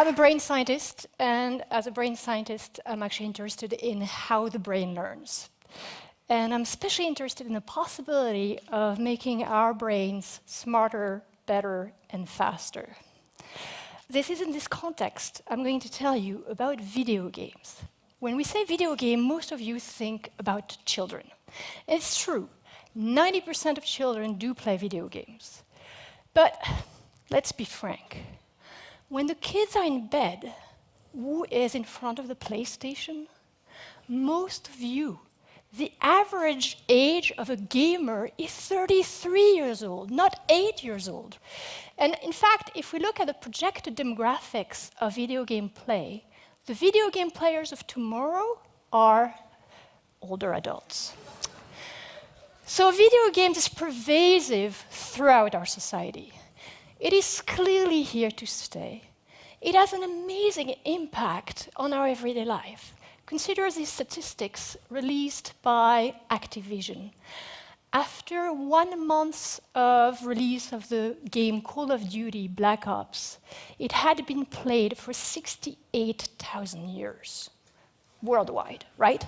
I'm a brain scientist, and as a brain scientist, I'm actually interested in how the brain learns. And I'm especially interested in the possibility of making our brains smarter, better, and faster. This is in this context I'm going to tell you about video games. When we say video game, most of you think about children. It's true, 90% of children do play video games. But let's be frank. When the kids are in bed, who is in front of the PlayStation? Most of you. The average age of a gamer is 33 years old, not 8 years old. And in fact, if we look at the projected demographics of video game play, the video game players of tomorrow are older adults. So video games is pervasive throughout our society. It is clearly here to stay. It has an amazing impact on our everyday life. Consider these statistics released by Activision. After 1 month of release of the game Call of Duty Black Ops, it had been played for 68,000 years worldwide, right?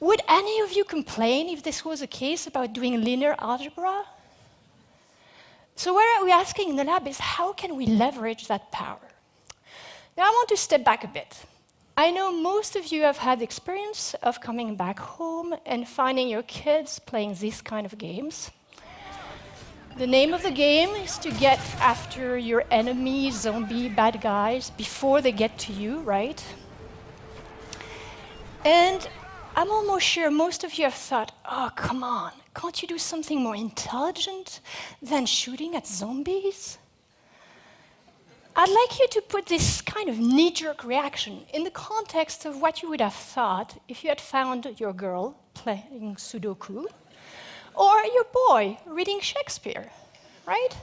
Would any of you complain if this was a case about doing linear algebra? So what we're asking in the lab is how can we leverage that power? Now I want to step back a bit. I know most of you have had the experience of coming back home and finding your kids playing these kind of games. The name of the game is to get after your enemy, zombie, bad guys before they get to you, right? And I'm almost sure most of you have thought, oh, come on, can't you do something more intelligent than shooting at zombies? I'd like you to put this kind of knee-jerk reaction in the context of what you would have thought if you had found your girl playing Sudoku or your boy reading Shakespeare, right?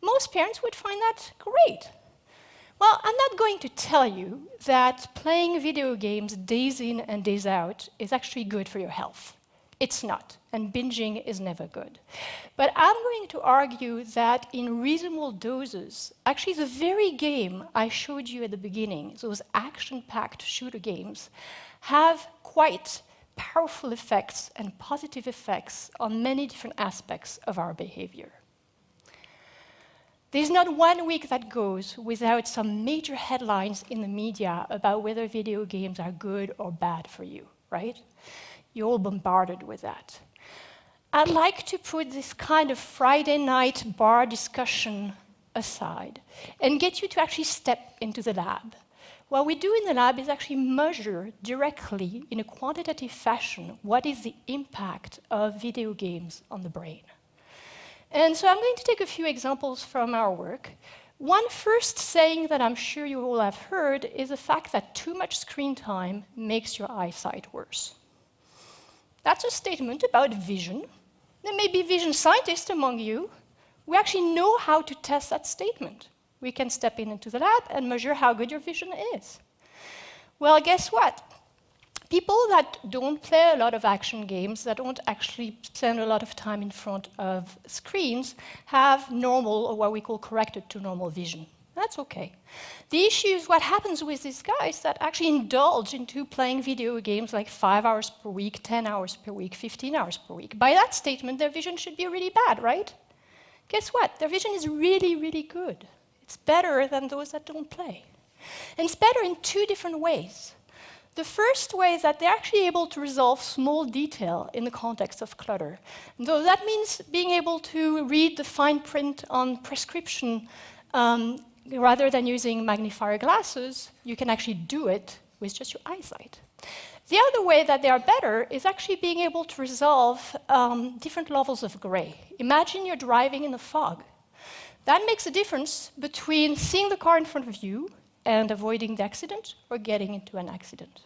Most parents would find that great. Well, I'm not going to tell you that playing video games days in and days out is actually good for your health. It's not, and binging is never good. But I'm going to argue that in reasonable doses, actually the very game I showed you at the beginning, those action-packed shooter games, have quite powerful effects and positive effects on many different aspects of our behavior. There's not 1 week that goes without some major headlines in the media about whether video games are good or bad for you, right? You're all bombarded with that. I'd like to put this kind of Friday night bar discussion aside and get you to actually step into the lab. What we do in the lab is actually measure directly in a quantitative fashion what is the impact of video games on the brain. And so I'm going to take a few examples from our work. One first saying that I'm sure you all have heard is the fact that too much screen time makes your eyesight worse. That's a statement about vision. There may be vision scientists among you. We actually know how to test that statement. We can step into the lab and measure how good your vision is. Well, guess what? People that don't play a lot of action games, that don't actually spend a lot of time in front of screens, have normal, or what we call corrected to normal vision. That's okay. The issue is what happens with these guys that actually indulge into playing video games like 5 hours per week, 10 hours per week, 15 hours per week. By that statement, their vision should be really bad, right? Guess what? Their vision is really, really good. It's better than those that don't play. And it's better in 2 different ways. The first way is that they're actually able to resolve small detail in the context of clutter. And so that means being able to read the fine print on prescription rather than using magnifier glasses, you can actually do it with just your eyesight. The other way that they are better is actually being able to resolve different levels of gray. Imagine you're driving in the fog. That makes a difference between seeing the car in front of you and avoiding the accident or getting into an accident.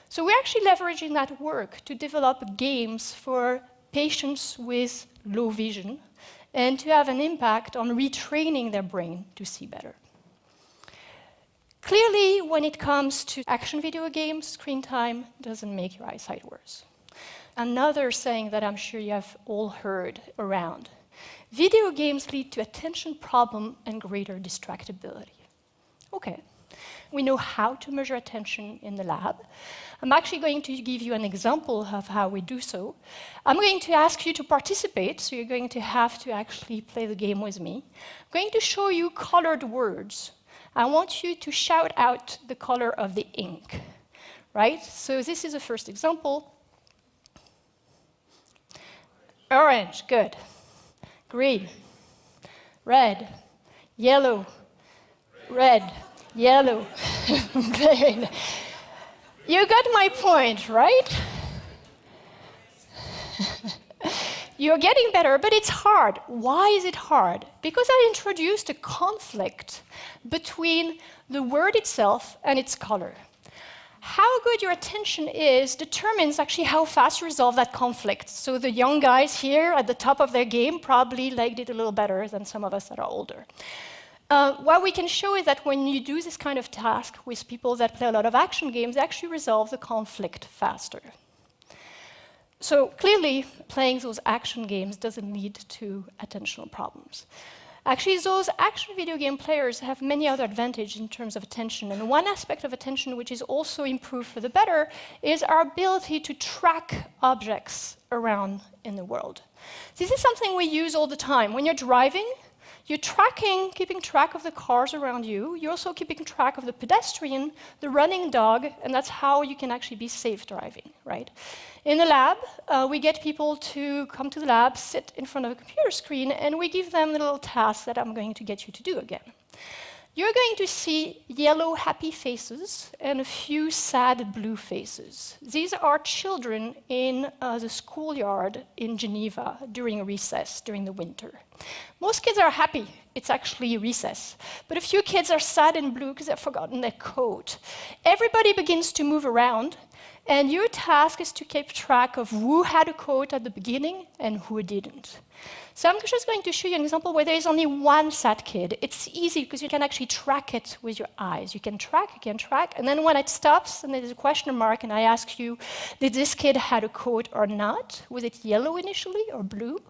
So we're actually leveraging that work to develop games for patients with low vision and to have an impact on retraining their brain to see better. Clearly, when it comes to action video games, screen time doesn't make your eyesight worse. Another saying that I'm sure you have all heard around: video games lead to attention problem and greater distractibility. Okay. We know how to measure attention in the lab. I'm actually going to give you an example of how we do so. I'm going to ask you to participate, so you're going to have to actually play the game with me. I'm going to show you colored words. I want you to shout out the color of the ink, right? So this is the first example. Orange, good. Green, red, yellow, red, yellow. Green. You got my point, right? You're getting better, but it's hard. Why is it hard? Because I introduced a conflict between the word itself and its color. How good your attention is determines actually how fast you resolve that conflict. So the young guys here at the top of their game probably liked it a little better than some of us that are older. What we can show is that when you do this kind of task with people that play a lot of action games, they actually resolve the conflict faster. So clearly, playing those action games doesn't lead to attentional problems. Actually, those action video game players have many other advantages in terms of attention. And one aspect of attention which is also improved for the better is our ability to track objects around in the world. This is something we use all the time. When you're driving, you're keeping track of the cars around you. You're also keeping track of the pedestrian, the running dog, and that's how you can actually be safe driving, right? In the lab, we get people to come to the lab, sit in front of a computer screen, and we give them the little tasks that I'm going to get you to do again. You're going to see yellow, happy faces and a few sad blue faces. These are children in the schoolyard in Geneva during recess, during the winter. Most kids are happy. It's actually recess. But a few kids are sad and blue because they've forgotten their coat. Everybody begins to move around, and your task is to keep track of who had a coat at the beginning and who didn't. So I'm just going to show you an example where there is only one sad kid. It's easy because you can actually track it with your eyes. You can track, and then when it stops and there's a question mark and I ask you, did this kid have a coat or not? Was it yellow initially or blue?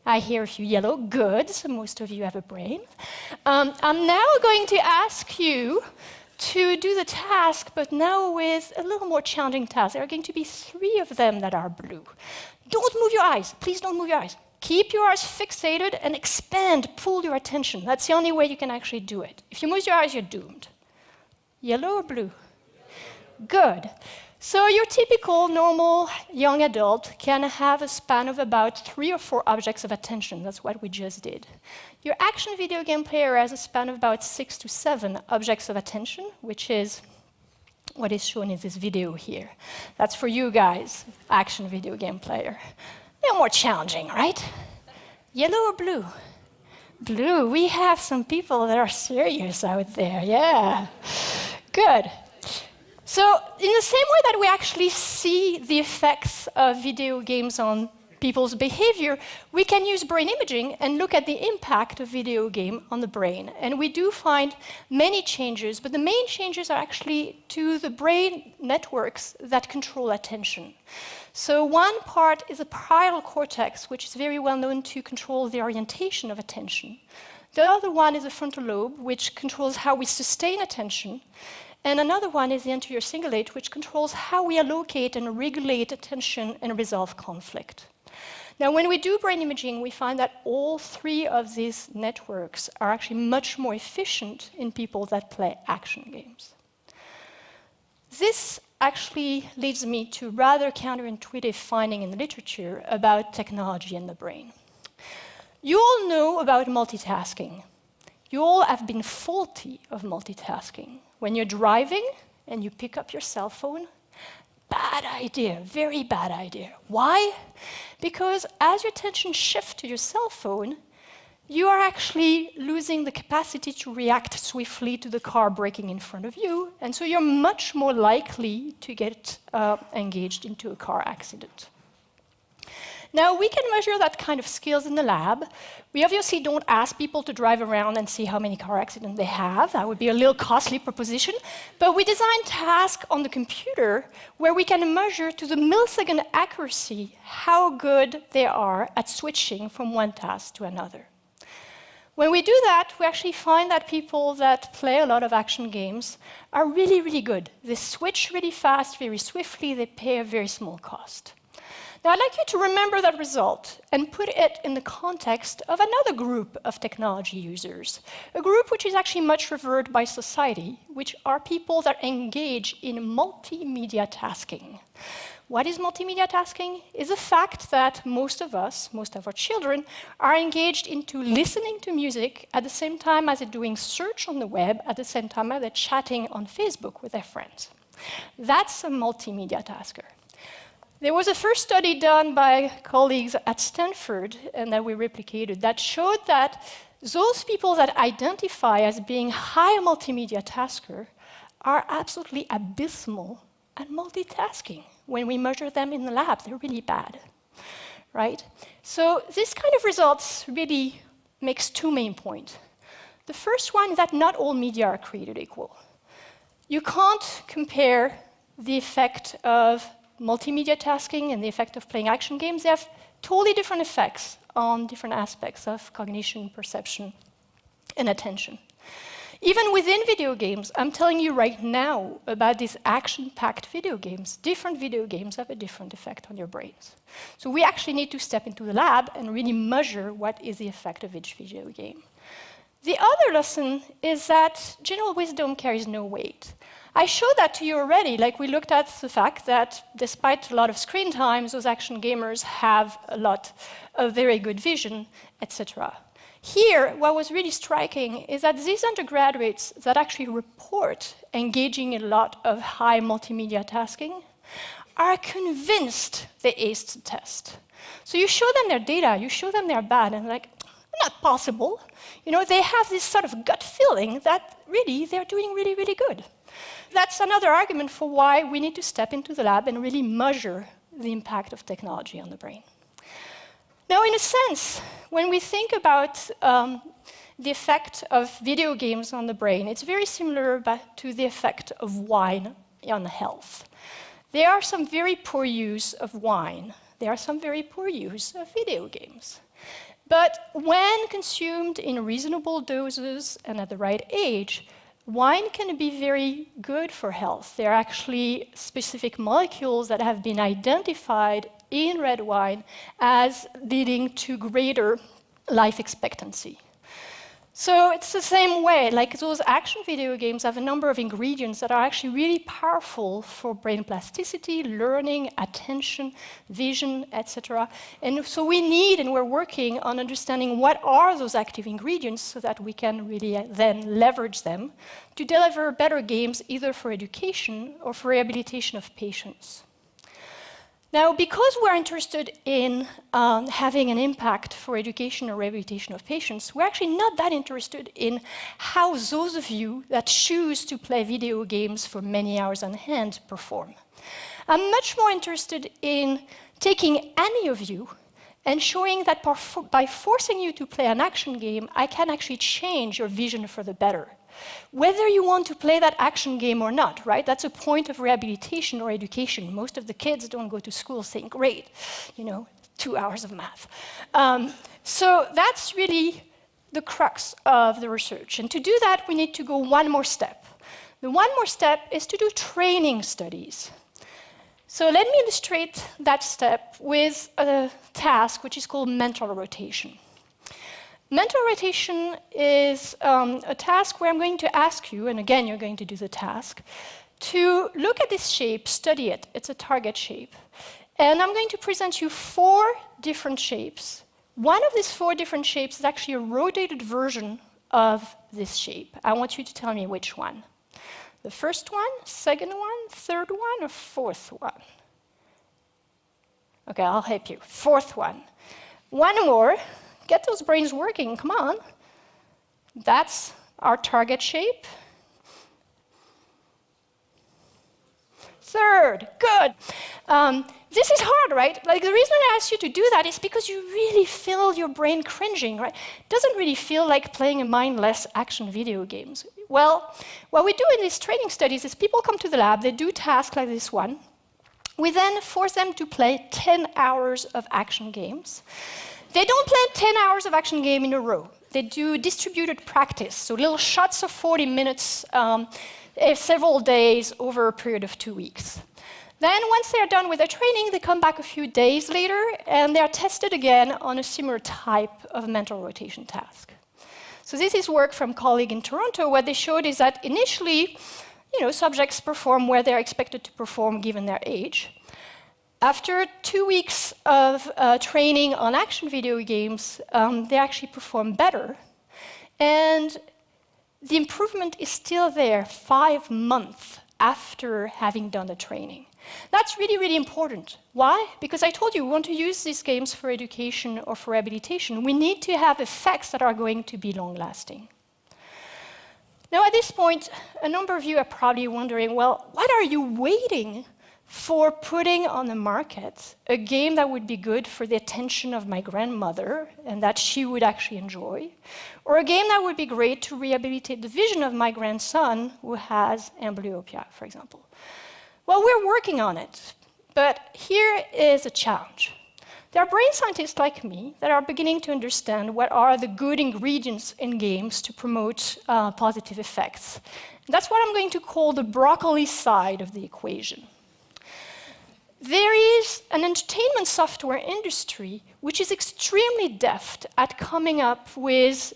I hear a few yellow, good, so most of you have a brain. I'm now going to ask you to do the task, but now with a little more challenging task. There are going to be 3 of them that are blue. Don't move your eyes. Please don't move your eyes. Keep your eyes fixated and expand, pull your attention. That's the only way you can actually do it. If you move your eyes, you're doomed. Yellow or blue? Good. So your typical, normal young adult can have a span of about 3 or 4 objects of attention. That's what we just did. Your action video game player has a span of about 6 to 7 objects of attention, which is what is shown in this video here. That's for you guys, action video game player. They're more challenging, right? Yellow or blue? Blue. We have some people that are serious out there, yeah. Good. So in the same way that we actually see the effects of video games on people's behavior, we can use brain imaging and look at the impact of video game on the brain. And we do find many changes, but the main changes are actually to the brain networks that control attention. So one part is the parietal cortex, which is very well known to control the orientation of attention. The other one is the frontal lobe, which controls how we sustain attention. And another one is the anterior cingulate, which controls how we allocate and regulate attention and resolve conflict. Now, when we do brain imaging, we find that all 3 of these networks are actually much more efficient in people that play action games. This actually leads me to a rather counterintuitive finding in the literature about technology and the brain. You all know about multitasking. You all have been faulty of multitasking. When you're driving and you pick up your cell phone, bad idea, very bad idea. Why? Because as your attention shifts to your cell phone, you are actually losing the capacity to react swiftly to the car braking in front of you, and so you're much more likely to get engaged into a car accident. Now, we can measure that kind of skills in the lab. We obviously don't ask people to drive around and see how many car accidents they have. That would be a little costly proposition. But we design tasks on the computer where we can measure to the millisecond accuracy how good they are at switching from one task to another. When we do that, we actually find that people that play a lot of action games are really, really good. They switch really fast, very swiftly, they pay a very small cost. Now, I'd like you to remember that result and put it in the context of another group of technology users, a group which is actually much revered by society, which are people that engage in multimedia tasking. What is multimedia tasking? It's the fact that most of us, most of our children, are engaged into listening to music at the same time as they're doing search on the web, at the same time as they're chatting on Facebook with their friends. That's a multimedia tasker. There was a first study done by colleagues at Stanford, and that we replicated, that showed that those people that identify as being high multimedia tasker are absolutely abysmal at multitasking. When we measure them in the lab, they're really bad, right? So this kind of results really makes two main points. The first one is that not all media are created equal. You can't compare the effect of multimedia tasking and the effect of playing action games. They have totally different effects on different aspects of cognition, perception, and attention. Even within video games, I'm telling you right now about these action-packed video games. Different video games have a different effect on your brains. So we actually need to step into the lab and really measure what is the effect of each video game. The other lesson is that general wisdom carries no weight. I showed that to you already, like we looked at the fact that despite a lot of screen time, those action gamers have a lot of very good vision, etc. Here, what was really striking is that these undergraduates that actually report engaging in a lot of high multimedia tasking are convinced they aced the test. So you show them their data, you show them they're bad, and they're like, not possible. You know, they have this sort of gut feeling that really they're doing really, really good. That's another argument for why we need to step into the lab and really measure the impact of technology on the brain. Now, in a sense, when we think about the effect of video games on the brain, it's very similar to the effect of wine on health. There are some very poor use of wine. There are some very poor use of video games. But when consumed in reasonable doses and at the right age, wine can be very good for health. There are actually specific molecules that have been identified in red wine as leading to greater life expectancy. So it's the same way, like those action video games have a number of ingredients that are actually really powerful for brain plasticity, learning, attention, vision, etc. And so we need, and we're working on understanding what are those active ingredients so that we can really then leverage them to deliver better games either for education or for rehabilitation of patients. Now, because we're interested in having an impact for education or rehabilitation of patients, we're actually not that interested in how those of you that choose to play video games for many hours on hand perform. I'm much more interested in taking any of you and showing that by forcing you to play an action game, I can actually change your vision for the better. Whether you want to play that action game or not, right? That's a point of rehabilitation or education. Most of the kids don't go to school saying, great, 2 hours of math. So that's really the crux of the research. And to do that, we need to go one more step. The one more step is to do training studies. So let me illustrate that step with a task which is called mental rotation. Mental rotation is a task where I'm going to ask you, and again, you're going to do the task, to look at this shape, study it. It's a target shape. And I'm going to present you 4 different shapes. One of these 4 different shapes is actually a rotated version of this shape. I want you to tell me which one. The first one, second one, third one, or fourth one? Okay, I'll help you. Fourth one. One more. Get those brains working, come on. That's our target shape. Third, good. This is hard, right? Like the reason I asked you to do that is because you really feel your brain cringing, right? It doesn't really feel like playing a mindless action video games. Well, what we do in these training studies is people come to the lab, they do tasks like this one. We then force them to play 10 hours of action games. They don't play 10 hours of action game in a row. they do distributed practice, so little shots of 40 minutes several days over a period of 2 weeks. Then, once they're done with their training, they come back a few days later, and they're tested again on a similar type of mental rotation task. So this is work from a colleague in Toronto. What they showed is that initially, subjects perform where they're expected to perform given their age. After 2 weeks of training on action video games, they actually perform better. And the improvement is still there 5 months after having done the training. That's really, really important. Why? Because I told you, we want to use these games for education or for rehabilitation. We need to have effects that are going to be long-lasting. Now, at this point, a number of you are probably wondering, well, what are you waiting for putting on the market a game that would be good for the attention of my grandmother and that she would actually enjoy, or a game that would be great to rehabilitate the vision of my grandson who has amblyopia, for example? Well, we're working on it, but here is a challenge. There are brain scientists like me that are beginning to understand what are the good ingredients in games to promote positive effects. That's what I'm going to call the broccoli side of the equation. There is an entertainment software industry which is extremely deft at coming up with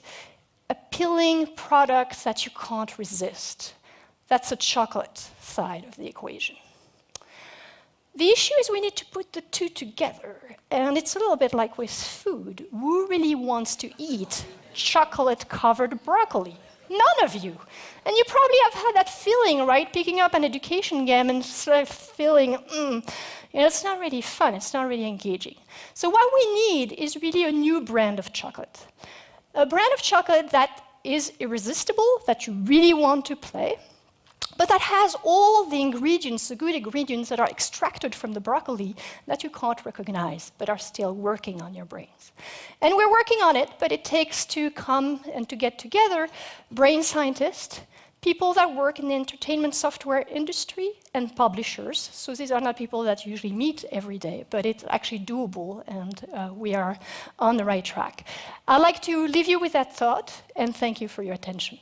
appealing products that you can't resist. That's the chocolate side of the equation. The issue is we need to put the two together, and it's a little bit like with food. Who really wants to eat chocolate-covered broccoli? None of you. And you probably have had that feeling, right? Picking up an education game and sort of feeling, it's not really fun, it's not really engaging. So what we need is really a new brand of chocolate. A brand of chocolate that is irresistible, that you really want to play, but that has all the ingredients, the good ingredients that are extracted from the broccoli that you can't recognize, but are still working on your brains. And we're working on it, but it takes to come and to get together brain scientists, people that work in the entertainment software industry, and publishers. So these are not people that you usually meet every day, but it's actually doable, and we are on the right track. I'd like to leave you with that thought, and thank you for your attention.